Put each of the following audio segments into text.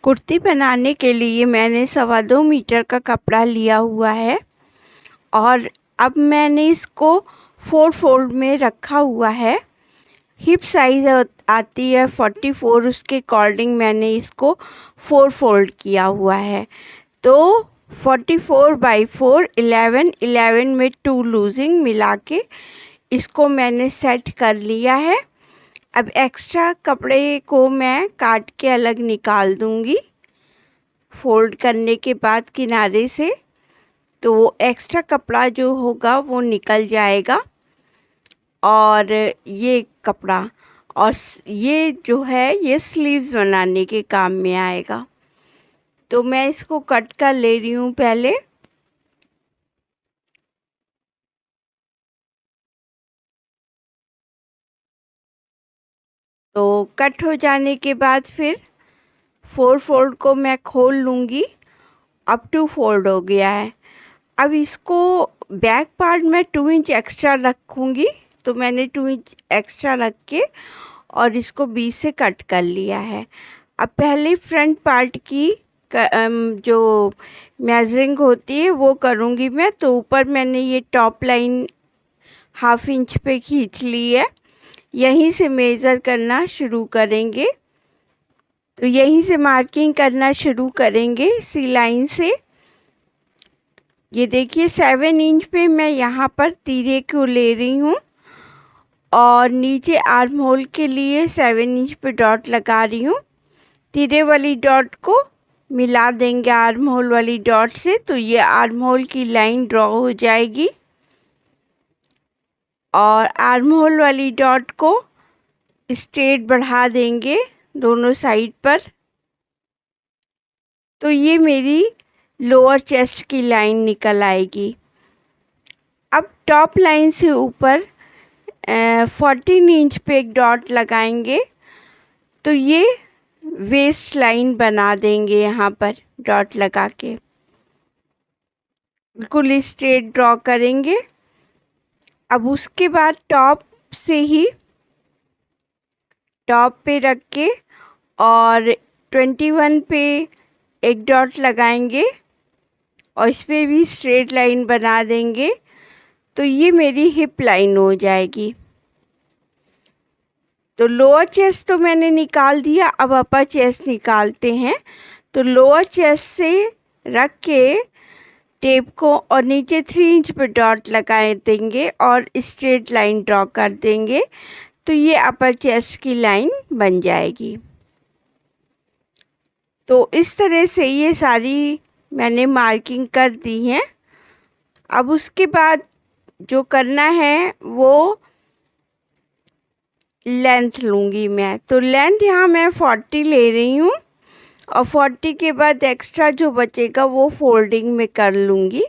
कुर्ती बनाने के लिए मैंने 2.25 मीटर का कपड़ा लिया हुआ है और अब मैंने इसको 4 फोल्ड में रखा हुआ है। हिप साइज़ आती है 44, उसके अकॉर्डिंग मैंने इसको 4 फोल्ड किया हुआ है। तो 44/4 11 11 में 2 लूजिंग मिला के इसको मैंने सेट कर लिया है। अब एक्स्ट्रा कपड़े को मैं काट के अलग निकाल दूंगी फोल्ड करने के बाद किनारे से, तो वो एक्स्ट्रा कपड़ा जो होगा वो निकल जाएगा और ये कपड़ा और ये जो है ये स्लीव्स बनाने के काम में आएगा। तो मैं इसको कट कर ले रही हूँ पहले। तो कट हो जाने के बाद फिर 4 फोल्ड को मैं खोल लूँगी। अब 2 फोल्ड हो गया है। अब इसको बैक पार्ट में 2 इंच एक्स्ट्रा रखूँगी, तो मैंने 2 इंच एक्स्ट्रा रख के और इसको बीच से कट कर लिया है। अब पहले फ्रंट पार्ट की जो मेजरिंग होती है वो करूँगी मैं। तो ऊपर मैंने ये टॉप लाइन 1/2 इंच पे खींच ली है, यहीं से मेज़र करना शुरू करेंगे। तो यहीं से मार्किंग करना शुरू करेंगे सी लाइन से। ये देखिए 7 इंच पे मैं यहाँ पर तीरे को ले रही हूँ और नीचे आर्म होल के लिए 7 इंच पे डॉट लगा रही हूँ। तीरे वाली डॉट को मिला देंगे आर्म होल वाली डॉट से, तो ये आर्म होल की लाइन ड्रॉ हो जाएगी और आर्म होल वाली डॉट को स्ट्रेट बढ़ा देंगे दोनों साइड पर। तो ये मेरी लोअर चेस्ट की लाइन निकल आएगी। अब टॉप लाइन से ऊपर 14 इंच पे एक डॉट लगाएंगे, तो ये वेस्ट लाइन बना देंगे। यहाँ पर डॉट लगा के बिल्कुल स्ट्रेट ड्रॉ करेंगे। अब उसके बाद टॉप से ही टॉप पे रख के और 21 पे एक डॉट लगाएंगे और इस पर भी स्ट्रेट लाइन बना देंगे। तो ये मेरी हिप लाइन हो जाएगी। तो लोअर चेस्ट तो मैंने निकाल दिया, अब अपर चेस्ट निकालते हैं। तो लोअर चेस्ट से रख के टेप को और नीचे 3 इंच पे डॉट लगाए देंगे और स्ट्रेट लाइन ड्रॉ कर देंगे। तो ये अपर चेस्ट की लाइन बन जाएगी। तो इस तरह से ये सारी मैंने मार्किंग कर दी है। अब उसके बाद जो करना है वो लेंथ लूँगी मैं। तो लेंथ यहाँ मैं 40 ले रही हूँ और 40 के बाद एक्स्ट्रा जो बचेगा वो फोल्डिंग में कर लूँगी।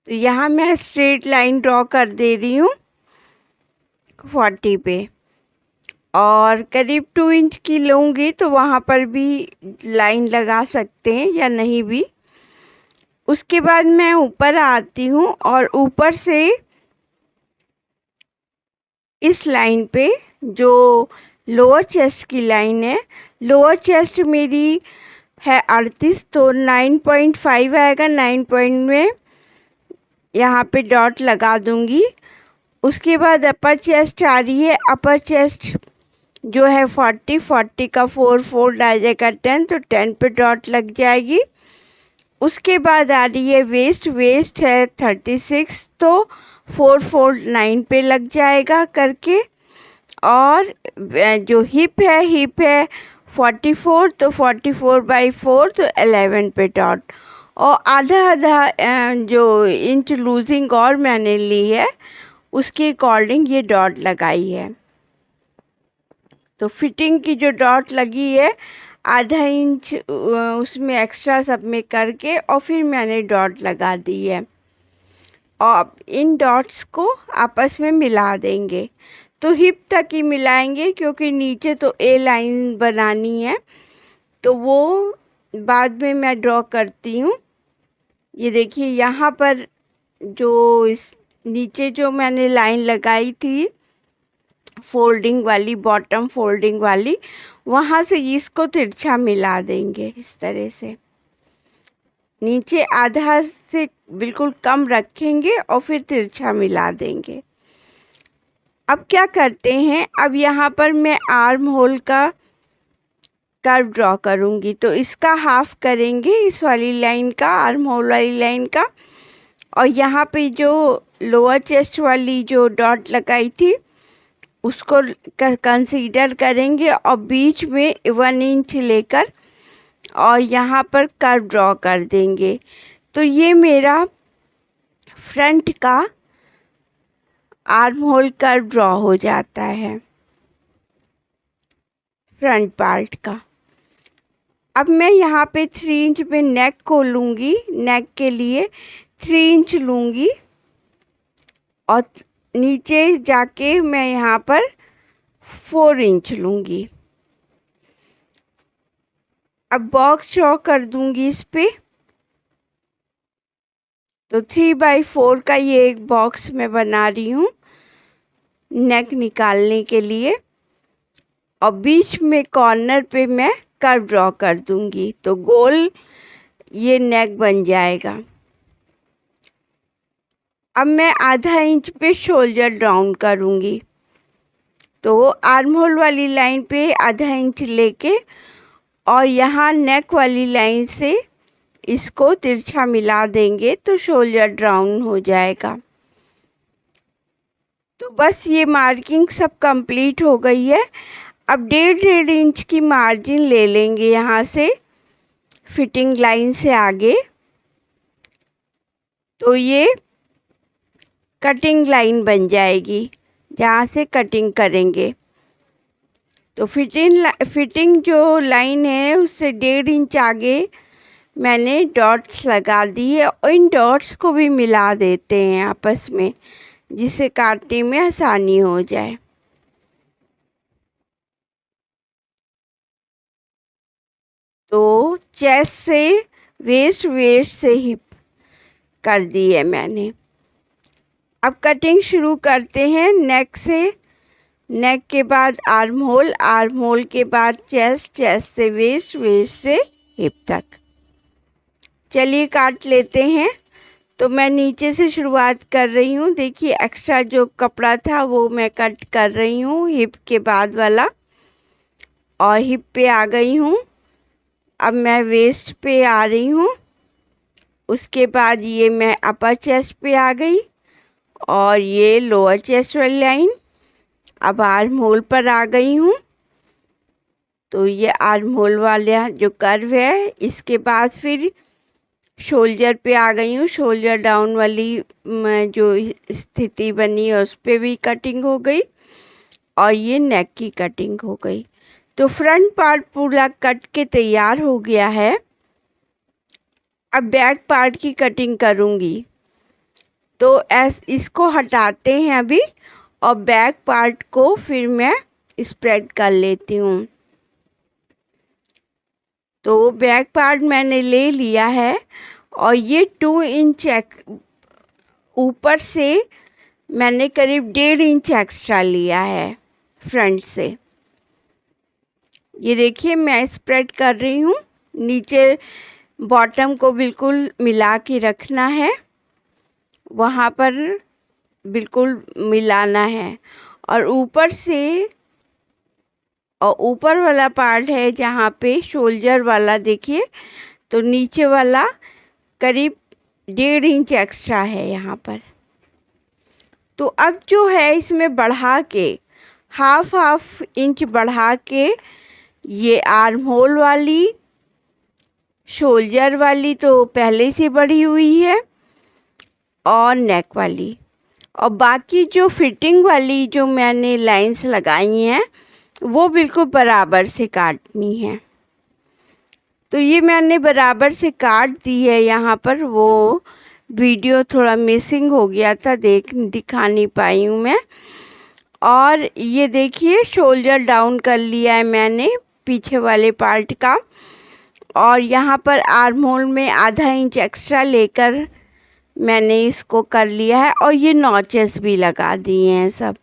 तो यहाँ मैं स्ट्रेट लाइन ड्रॉ कर दे रही हूँ 40 पे और करीब 2 इंच की लूँगी, तो वहाँ पर भी लाइन लगा सकते हैं या नहीं भी। उसके बाद मैं ऊपर आती हूँ और ऊपर से इस लाइन पे जो लोअर चेस्ट की लाइन है, लोअर चेस्ट मेरी है 38, तो 9.5 आएगा। 9 पॉइंट में यहाँ पे डॉट लगा दूँगी। उसके बाद अपर चेस्ट आ रही है। अपर चेस्ट जो है 40 का 4 फोल्ड आ जाएगा 10, तो 10 पे डॉट लग जाएगी। उसके बाद आ रही है वेस्ट है 36, तो 4 फोल्ड 9 पे लग जाएगा करके। और जो हिप है 44, तो 44/4 तो 11 पे डॉट और आधा जो इंच लूजिंग और मैंने ली है उसके अकॉर्डिंग ये डॉट लगाई है। तो फिटिंग की जो डॉट लगी है आधा इंच उसमें एक्स्ट्रा सब में करके और फिर मैंने डॉट लगा दी है और इन डॉट्स को आपस में मिला देंगे। तो हिप तक ही मिलाएंगे क्योंकि नीचे तो ए लाइन बनानी है, तो वो बाद में मैं ड्रॉ करती हूँ। ये देखिए यहाँ पर जो इस नीचे जो मैंने लाइन लगाई थी फोल्डिंग वाली, बॉटम फोल्डिंग वाली, वहाँ से इसको तिरछा मिला देंगे इस तरह से। नीचे आधा से बिल्कुल कम रखेंगे और फिर तिरछा मिला देंगे। अब क्या करते हैं, अब यहाँ पर मैं आर्म होल का कर्व ड्रॉ करूँगी। तो इसका हाफ करेंगे, इस वाली लाइन का, आर्म होल वाली लाइन का। और यहाँ पे जो लोअर चेस्ट वाली जो डॉट लगाई थी उसको कंसीडर करेंगे और बीच में 1 इंच लेकर और यहाँ पर कर्व ड्रॉ कर देंगे। तो ये मेरा फ्रंट का आर्म होल कर्व ड्रॉ हो जाता है फ्रंट पार्ट का। अब मैं यहाँ पे 3 इंच में नेक को लूँगी, नेक के लिए 3 इंच लूँगी और नीचे जाके मैं यहाँ पर 4 इंच लूँगी। अब बॉक्स ड्रॉ कर दूँगी इस पे। तो 3/4 का ये एक बॉक्स मैं बना रही हूँ नेक निकालने के लिए और बीच में कॉर्नर पे मैं कर्व ड्रॉ कर दूँगी। तो गोल ये नेक बन जाएगा। अब मैं आधा इंच पे शोल्डर डाउन करूँगी। तो आर्म होल वाली लाइन पे आधा इंच लेके और यहाँ नेक वाली लाइन से इसको तिरछा मिला देंगे तो शोल्डर डाउन हो जाएगा। तो बस ये मार्किंग सब कंप्लीट हो गई है। अब 1.5 इंच की मार्जिन ले लेंगे यहाँ से फिटिंग लाइन से आगे। तो ये कटिंग लाइन बन जाएगी जहाँ से कटिंग करेंगे। तो फिटिंग जो लाइन है उससे 1.5 इंच आगे मैंने डॉट्स लगा दी है और इन डॉट्स को भी मिला देते हैं आपस में जिससे काटने में आसानी हो जाए। तो चेस्ट से वेस्ट, वेस्ट से हिप कर दी है मैंने। अब कटिंग शुरू करते हैं नेक से। नेक के बाद आर्म होल, आर्म होल के बाद चेस्ट, चेस्ट से वेस्ट, वेस्ट से हिप तक। चलिए काट लेते हैं। तो मैं नीचे से शुरुआत कर रही हूँ। देखिए एक्स्ट्रा जो कपड़ा था वो मैं कट कर रही हूँ हिप के बाद वाला और हिप पे आ गई हूँ। अब मैं वेस्ट पे आ रही हूँ। उसके बाद ये मैं अपर चेस्ट पे आ गई और ये लोअर चेस्ट वाली लाइन। अब आर्म होल पर आ गई हूँ। तो ये आर्म होल वाला जो कर्व है, इसके बाद फिर शोल्डर पे आ गई हूँ। शोल्डर डाउन वाली जो स्थिति बनी है उस पे भी कटिंग हो गई और ये नेक की कटिंग हो गई। तो फ्रंट पार्ट पूरा कट के तैयार हो गया है। अब बैक पार्ट की कटिंग करूँगी। तो इसको हटाते हैं अभी और बैक पार्ट को फिर मैं स्प्रेड कर लेती हूँ। तो बैक पार्ट मैंने ले लिया है और ये 2 इंच ऊपर से मैंने करीब 1.5 इंच एक्स्ट्रा लिया है फ्रंट से। ये देखिए मैं स्प्रेड कर रही हूँ। नीचे बॉटम को बिल्कुल मिला के रखना है, वहाँ पर बिल्कुल मिलाना है। और ऊपर से और ऊपर वाला पार्ट है जहाँ पे शोल्डर वाला, देखिए तो नीचे वाला करीब 1.5 इंच एक्स्ट्रा है यहाँ पर। तो अब जो है इसमें बढ़ा के हाफ इंच बढ़ा के ये आर्म होल वाली, शोल्डर वाली तो पहले से बढ़ी हुई है और नेक वाली, और बाकी जो फिटिंग वाली जो मैंने लाइंस लगाई हैं वो बिल्कुल बराबर से काटनी है। तो ये मैंने बराबर से काट दी है। यहाँ पर वो वीडियो थोड़ा मिसिंग हो गया था, दिखा नहीं पाई हूँ मैं। और ये देखिए शोल्डर डाउन कर लिया है मैंने पीछे वाले पार्ट का और यहाँ पर आर्म होल में आधा इंच एक्स्ट्रा लेकर मैंने इसको कर लिया है और ये नॉचेस भी लगा दिए हैं सब।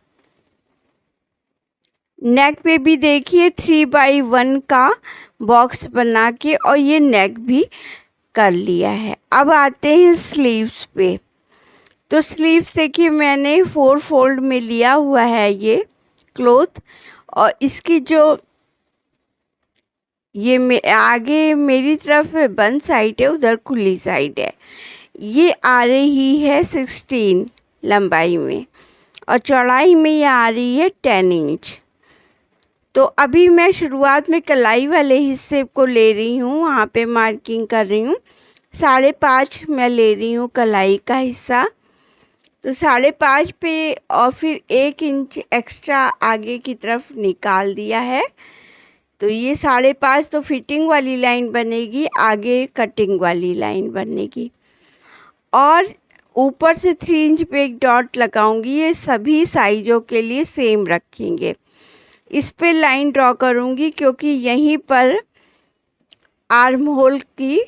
नेक पे भी देखिए 3x1 का बॉक्स बना के और ये नेक भी कर लिया है। अब आते हैं स्लीव्स पे। तो स्लीव्स देखिए मैंने 4 फोल्ड में लिया हुआ है ये क्लॉथ, और इसकी जो ये आगे मेरी तरफ बंद साइड है, उधर खुली साइड है। ये आ रही है 16 लंबाई में और चौड़ाई में ये आ रही है 10 इंच। तो अभी मैं शुरुआत में कलाई वाले हिस्से को ले रही हूँ, वहाँ पे मार्किंग कर रही हूँ। 5.5 मैं ले रही हूँ कलाई का हिस्सा, तो 5.5 पे और फिर 1 इंच एक्स्ट्रा आगे की तरफ निकाल दिया है। तो ये 5.5 तो फिटिंग वाली लाइन बनेगी, आगे कटिंग वाली लाइन बनेगी। और ऊपर से 3 इंच पे एक डॉट लगाऊंगी। ये सभी साइज़ों के लिए सेम रखेंगे। इस पे लाइन ड्रॉ करूंगी क्योंकि यहीं पर आर्म होल की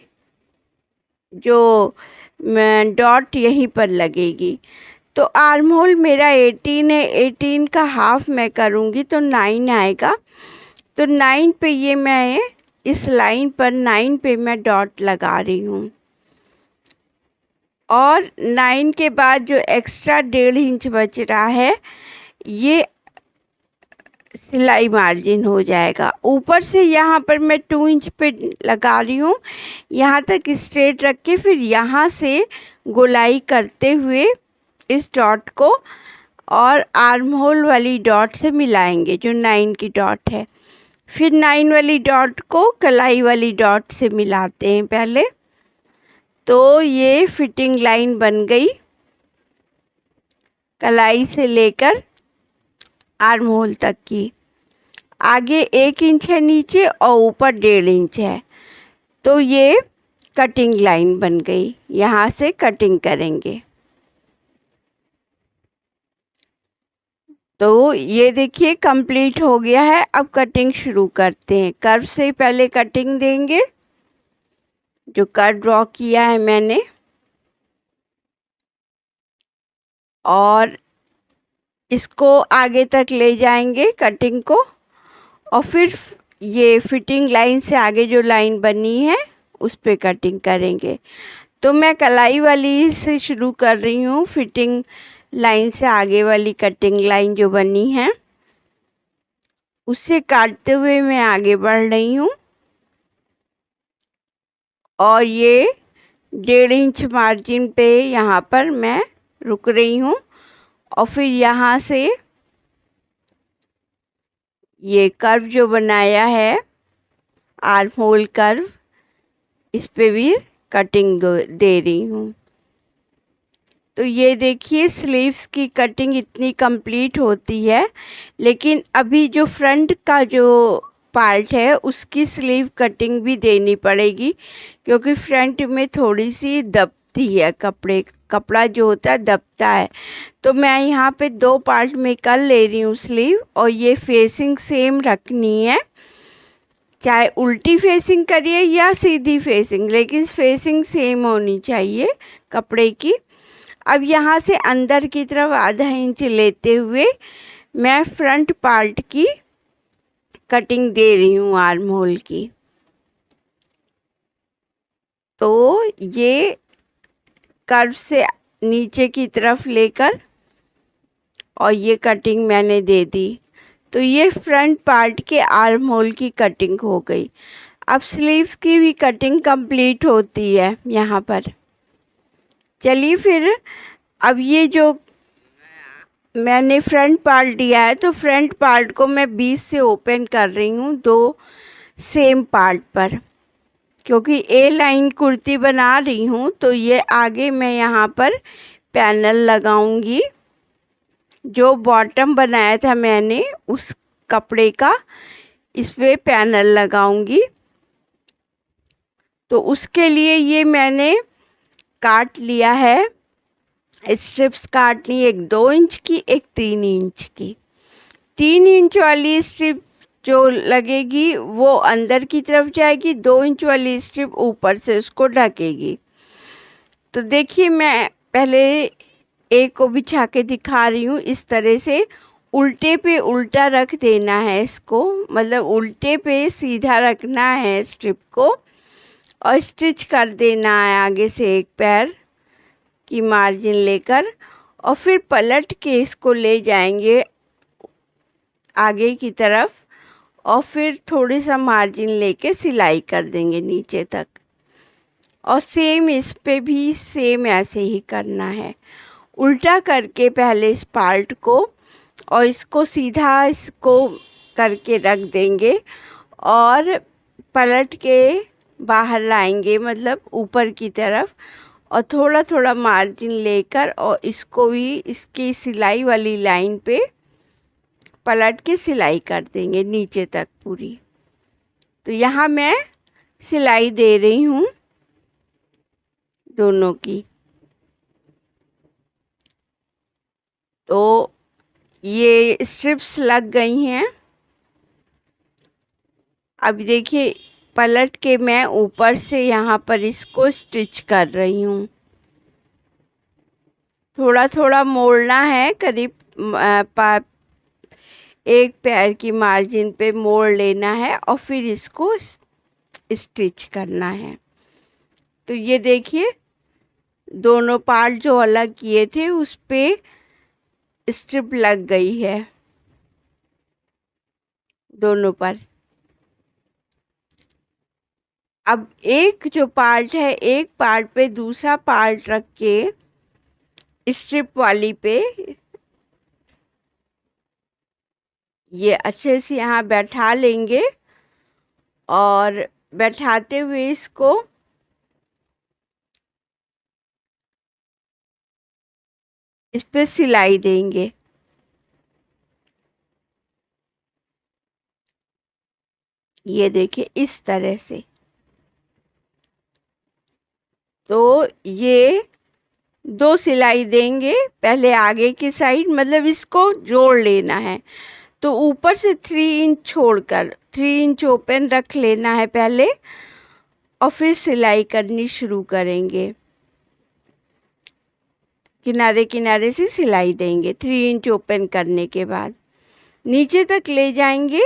जो डॉट यहीं पर लगेगी। तो आर्म होल मेरा 18 है, 18 का हाफ मैं करूंगी तो 9 आएगा। तो 9 पे ये मैं इस लाइन पर 9 पे मैं डॉट लगा रही हूँ, और 9 के बाद जो एक्स्ट्रा 1.5 इंच बच रहा है ये सिलाई मार्जिन हो जाएगा। ऊपर से यहाँ पर मैं 2 इंच पे लगा रही हूँ, यहाँ तक स्ट्रेट रख के फिर यहाँ से गोलाई करते हुए इस डॉट को और आर्म होल वाली डॉट से मिलाएंगे जो 9 की डॉट है। फिर 9 वाली डॉट को कलाई वाली डॉट से मिलाते हैं पहले। तो ये फिटिंग लाइन बन गई कलाई से लेकर आर्म होल तक की। आगे 1 इंच है नीचे और ऊपर 1.5 इंच है, तो ये कटिंग लाइन बन गई। यहाँ से कटिंग करेंगे। तो ये देखिए कंप्लीट हो गया है। अब कटिंग शुरू करते हैं। कर्व से पहले कटिंग देंगे, जो कर्व ड्रॉ किया है मैंने, और इसको आगे तक ले जाएंगे कटिंग को, और फिर ये फिटिंग लाइन से आगे जो लाइन बनी है उस पे कटिंग करेंगे। तो मैं कलाई वाली से शुरू कर रही हूँ। फिटिंग लाइन से आगे वाली कटिंग लाइन जो बनी है उससे काटते हुए मैं आगे बढ़ रही हूँ, और ये 1.5 इंच मार्जिन पे यहाँ पर मैं रुक रही हूँ, और फिर यहाँ से ये कर्व जो बनाया है आर्म होल कर्व, इस पे भी कटिंग दे रही हूँ। तो ये देखिए स्लीव्स की कटिंग इतनी कंप्लीट होती है, लेकिन अभी जो फ्रंट का जो पार्ट है उसकी स्लीव कटिंग भी देनी पड़ेगी, क्योंकि फ्रंट में थोड़ी सी दबती है, कपड़ा जो होता है दबता है। तो मैं यहाँ पे 2 पार्ट में कर ले रही हूँ स्लीव, और ये फेसिंग सेम रखनी है, चाहे उल्टी फेसिंग करिए या सीधी फेसिंग, लेकिन फेसिंग सेम होनी चाहिए कपड़े की। अब यहाँ से अंदर की तरफ आधा इंच लेते हुए मैं फ्रंट पार्ट की कटिंग दे रही हूँ आर्म होल की। तो ये कर्व से नीचे की तरफ लेकर और ये कटिंग मैंने दे दी। तो ये फ्रंट पार्ट के आर्म होल की कटिंग हो गई। अब स्लीव्स की भी कटिंग कंप्लीट होती है यहाँ पर। चलिए फिर अब ये जो मैंने फ्रंट पार्ट दिया है, तो फ्रंट पार्ट को मैं 20 से ओपन कर रही हूँ 2 सेम पार्ट पर, क्योंकि ए लाइन कुर्ती बना रही हूँ। तो ये आगे मैं यहाँ पर पैनल लगाऊंगी, जो बॉटम बनाया था मैंने उस कपड़े का, इस पे पैनल लगाऊंगी। तो उसके लिए ये मैंने काट लिया है, स्ट्रिप्स काट ली, एक 2 इंच की, एक 3 इंच की। 3 इंच वाली स्ट्रिप जो लगेगी वो अंदर की तरफ जाएगी, 2 इंच वाली स्ट्रिप ऊपर से उसको ढकेगी। तो देखिए मैं पहले एक को बिछा के दिखा रही हूँ। इस तरह से उल्टे पे उल्टा रख देना है इसको, मतलब उल्टे पे सीधा रखना है स्ट्रिप को, और स्टिच कर देना है आगे से एक पैर की मार्जिन लेकर, और फिर पलट के इसको ले जाएंगे आगे की तरफ, और फिर थोड़ी सा मार्जिन लेके सिलाई कर देंगे नीचे तक। और सेम इस पे भी सेम ऐसे ही करना है, उल्टा करके पहले इस पार्ट को, और इसको सीधा इसको करके रख देंगे, और पलट के बाहर लाएंगे, मतलब ऊपर की तरफ, और थोड़ा थोड़ा मार्जिन लेकर, और इसको भी इसकी सिलाई वाली लाइन पे पलट के सिलाई कर देंगे नीचे तक पूरी। तो यहाँ मैं सिलाई दे रही हूँ दोनों की। तो ये स्ट्रिप्स लग गई हैं। अब देखिए पलट के मैं ऊपर से यहाँ पर इसको स्टिच कर रही हूँ। थोड़ा थोड़ा मोड़ना है, करीब एक पैर की मार्जिन पे मोड़ लेना है, और फिर इसको स्टिच करना है। तो ये देखिए दोनों पार्ट जो अलग किए थे उस पे स्ट्रिप लग गई है दोनों पर। अब एक जो पार्ट है, एक पार्ट पे दूसरा पार्ट रख के स्ट्रिप वाली पे ये अच्छे से यहाँ बैठा लेंगे, और बैठाते हुए इसको इस पे सिलाई देंगे। ये देखिए इस तरह से। तो ये दो सिलाई देंगे, पहले आगे की साइड, मतलब इसको जोड़ लेना है। तो ऊपर से 3 इंच छोड़कर 3 इंच ओपन रख लेना है पहले, और फिर सिलाई करनी शुरू करेंगे। किनारे किनारे से सिलाई देंगे 3 इंच ओपन करने के बाद, नीचे तक ले जाएंगे,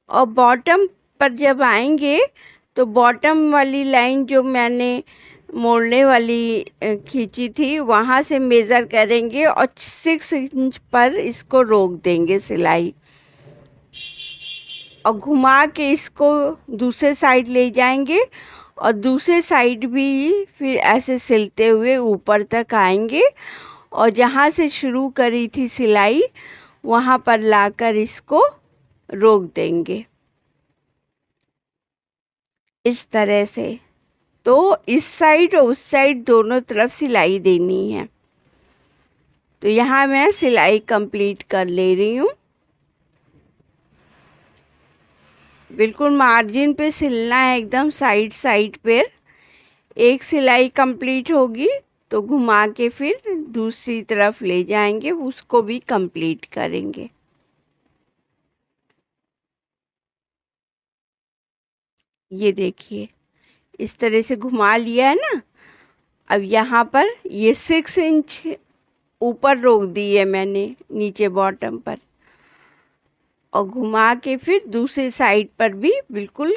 और बॉटम पर जब आएंगे तो बॉटम वाली लाइन जो मैंने मोड़ने वाली खींची थी वहाँ से मेज़र करेंगे, और 6 इंच पर इसको रोक देंगे सिलाई, और घुमा के इसको दूसरे साइड ले जाएंगे, और दूसरे साइड भी फिर ऐसे सिलते हुए ऊपर तक आएंगे, और जहाँ से शुरू करी थी सिलाई वहाँ पर लाकर इसको रोक देंगे इस तरह से। तो इस साइड और उस साइड दोनों तरफ सिलाई देनी है। तो यहाँ मैं सिलाई कंप्लीट कर ले रही हूँ। बिल्कुल मार्जिन पे सिलना है, एकदम साइड साइड पे। एक सिलाई कंप्लीट होगी तो घुमा के फिर दूसरी तरफ ले जाएंगे, उसको भी कंप्लीट करेंगे। ये देखिए इस तरह से घुमा लिया है ना। अब यहाँ पर ये 6 इंच ऊपर रोक दी है मैंने नीचे बॉटम पर, और घुमा के फिर दूसरी साइड पर भी बिल्कुल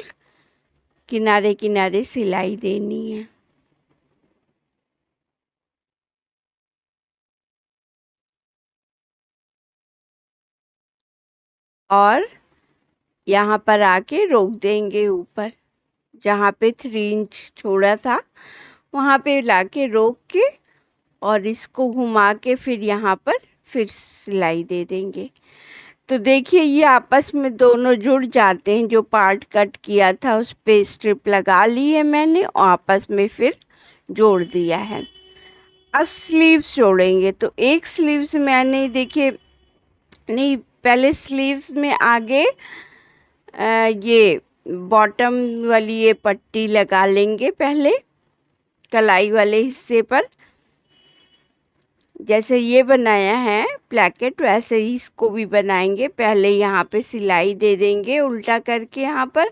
किनारे किनारे सिलाई देनी है। और यहाँ पर आके रोक देंगे ऊपर, जहाँ पे 3 इंच छोड़ा था वहाँ पे लाके रोक के, और इसको घुमा के फिर यहाँ पर फिर सिलाई दे देंगे। तो देखिए ये आपस में दोनों जुड़ जाते हैं। जो पार्ट कट किया था उस पे स्ट्रिप लगा ली है मैंने, और आपस में फिर जोड़ दिया है। अब स्लीव्स जोड़ेंगे। तो एक स्लीव्स मैंने देखिए, नहीं पहले स्लीव्स में आगे ये बॉटम वाली ये पट्टी लगा लेंगे पहले कलाई वाले हिस्से पर। जैसे ये बनाया है प्लैकेट वैसे ही इसको भी बनाएंगे। पहले यहाँ पे सिलाई दे देंगे उल्टा करके यहाँ पर,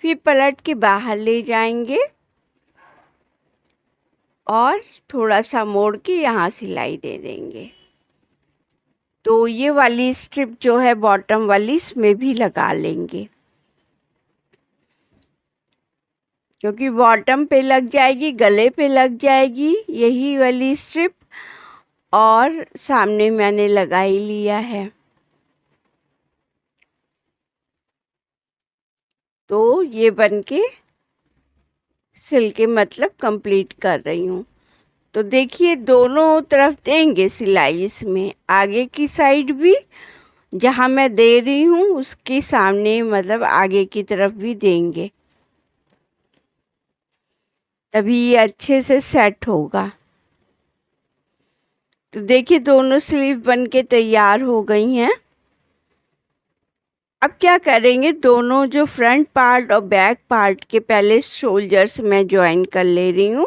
फिर पलट के बाहर ले जाएंगे, और थोड़ा सा मोड़ के यहाँ सिलाई दे देंगे। तो ये वाली स्ट्रिप जो है बॉटम वाली इसमें भी लगा लेंगे, क्योंकि बॉटम पे लग जाएगी, गले पे लग जाएगी यही वाली स्ट्रिप, और सामने मैंने लगा ही लिया है। तो ये बनके सिल के मतलब कंप्लीट कर रही हूँ। तो देखिए दोनों तरफ देंगे सिलाई, इसमें आगे की साइड भी जहाँ मैं दे रही हूँ उसके सामने मतलब आगे की तरफ भी देंगे, तभी ये अच्छे से सेट होगा। तो देखिए दोनों स्लीव बनके तैयार हो गई हैं। अब क्या करेंगे, दोनों जो फ्रंट पार्ट और बैक पार्ट के पहले शोल्डर्स मैं ज्वाइन कर ले रही हूँ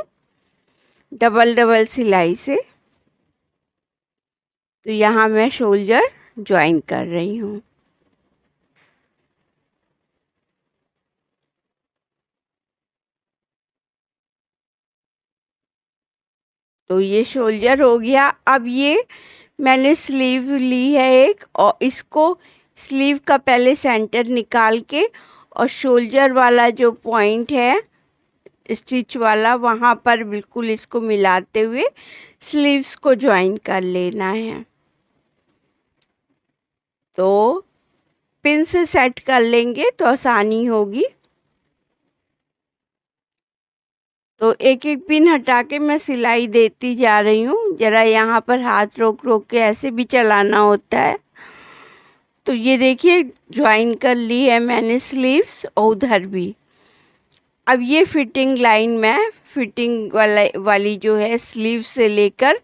डबल डबल सिलाई से। तो यहाँ मैं शोल्डर ज्वाइन कर रही हूँ। तो ये शोल्डर हो गया। अब ये मैंने स्लीव ली है एक, और इसको स्लीव का पहले सेंटर निकाल के और शोल्डर वाला जो पॉइंट है स्टिच वाला वहाँ पर बिल्कुल इसको मिलाते हुए स्लीव्स को ज्वाइन कर लेना है। तो पिन से सेट कर लेंगे तो आसानी होगी। तो एक एक पिन हटा के मैं सिलाई देती जा रही हूँ। ज़रा यहाँ पर हाथ रोक रोक के ऐसे भी चलाना होता है। तो ये देखिए ज्वाइन कर ली है मैंने स्लीव्स और उधर भी। अब ये फिटिंग लाइन मैं फिटिंग वाली जो है स्लीव से लेकर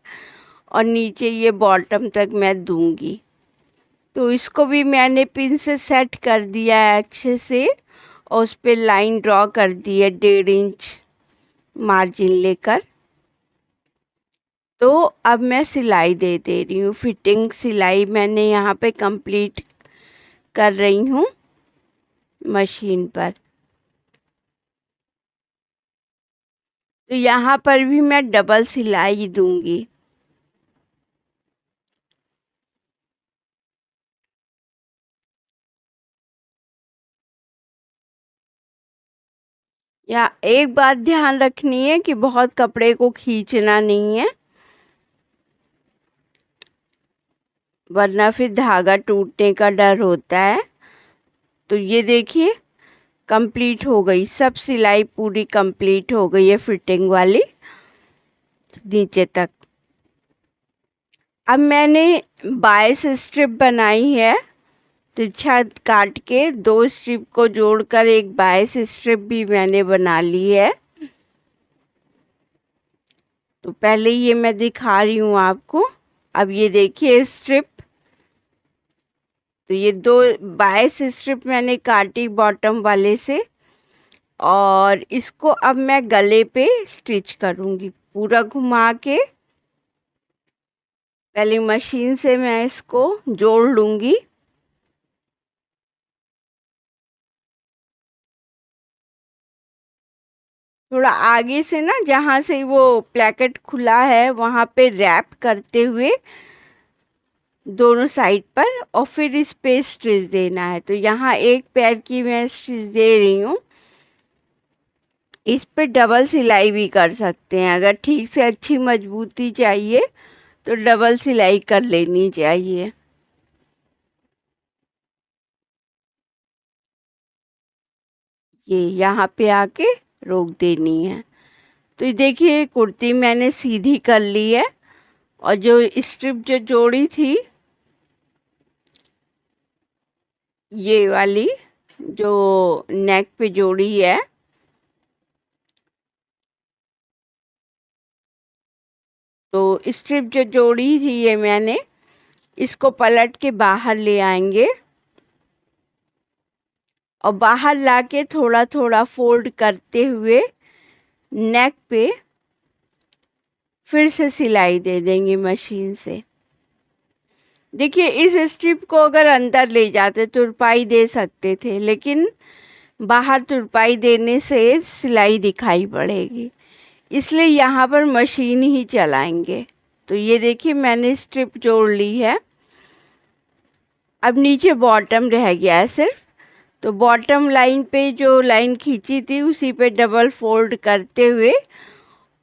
और नीचे ये बॉटम तक मैं दूंगी। तो इसको भी मैंने पिन से सेट कर दिया है अच्छे से, और उस पर लाइन ड्रॉ कर दी है 1.5 इंच मार्जिन लेकर। तो अब मैं सिलाई दे रही हूँ। फिटिंग सिलाई मैंने यहाँ पे कंप्लीट कर रही हूँ मशीन पर। तो यहाँ पर भी मैं डबल सिलाई दूंगी। या एक बात ध्यान रखनी है कि बहुत कपड़े को खींचना नहीं है, वरना फिर धागा टूटने का डर होता है। तो ये देखिए कंप्लीट हो गई, सब सिलाई पूरी कंप्लीट हो गई है फिटिंग वाली नीचे तक। अब मैंने 22 स्ट्रिप बनाई है, तिरछा काट के 2 स्ट्रिप को जोड़कर एक 22 स्ट्रिप भी मैंने बना ली है। तो पहले ये मैं दिखा रही हूँ आपको। अब ये देखिए स्ट्रिप, तो ये 22 स्ट्रिप मैंने काटी बॉटम वाले से, और इसको अब मैं गले पे स्टिच करूँगी पूरा घुमा के। पहले मशीन से मैं इसको जोड़ लूँगी। थोड़ा आगे से ना, जहाँ से वो प्लेकेट खुला है वहाँ पे रैप करते हुए दोनों साइड पर, और फिर इस पे स्टिच देना है। तो यहाँ एक पैर की मैं स्टिच दे रही हूँ। इस पे डबल सिलाई भी कर सकते हैं, अगर ठीक से अच्छी मजबूती चाहिए तो डबल सिलाई कर लेनी चाहिए। ये यहाँ पे आके रोक देनी है। तो ये देखिए कुर्ती मैंने सीधी कर ली है, और जो स्ट्रिप जो जोड़ी थी ये वाली जो नेक पे जोड़ी है, तो स्ट्रिप जो जोड़ी थी ये मैंने इसको पलट के बाहर ले आएंगे, और बाहर लाके थोड़ा थोड़ा फोल्ड करते हुए नेक पे फिर से सिलाई दे देंगे मशीन से। देखिए इस स्ट्रिप को अगर अंदर ले जाते तुरपाई दे सकते थे, लेकिन बाहर तुरपाई देने से सिलाई दिखाई पड़ेगी, इसलिए यहाँ पर मशीन ही चलाएंगे। तो ये देखिए मैंने स्ट्रिप जोड़ ली है, अब नीचे बॉटम रह गया है सिर्फ, तो बॉटम लाइन पे जो लाइन खींची थी उसी पे डबल फोल्ड करते हुए,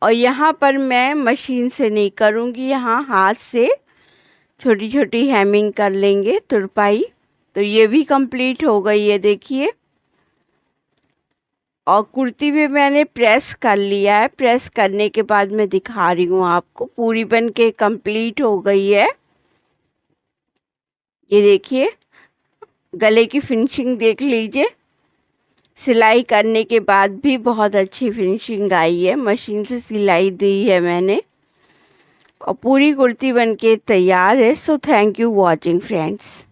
और यहाँ पर मैं मशीन से नहीं करूँगी, यहाँ हाथ से छोटी छोटी हेमिंग कर लेंगे तुरपाई। तो ये भी कंप्लीट हो गई है देखिए। और कुर्ती भी मैंने प्रेस कर लिया है, प्रेस करने के बाद मैं दिखा रही हूँ आपको, पूरी बन के कंप्लीट हो गई है। ये देखिए गले की फिनिशिंग देख लीजिए, सिलाई करने के बाद भी बहुत अच्छी फिनिशिंग आई है, मशीन से सिलाई दी है मैंने, और पूरी कुर्ती बनके तैयार है। So thank you watching friends.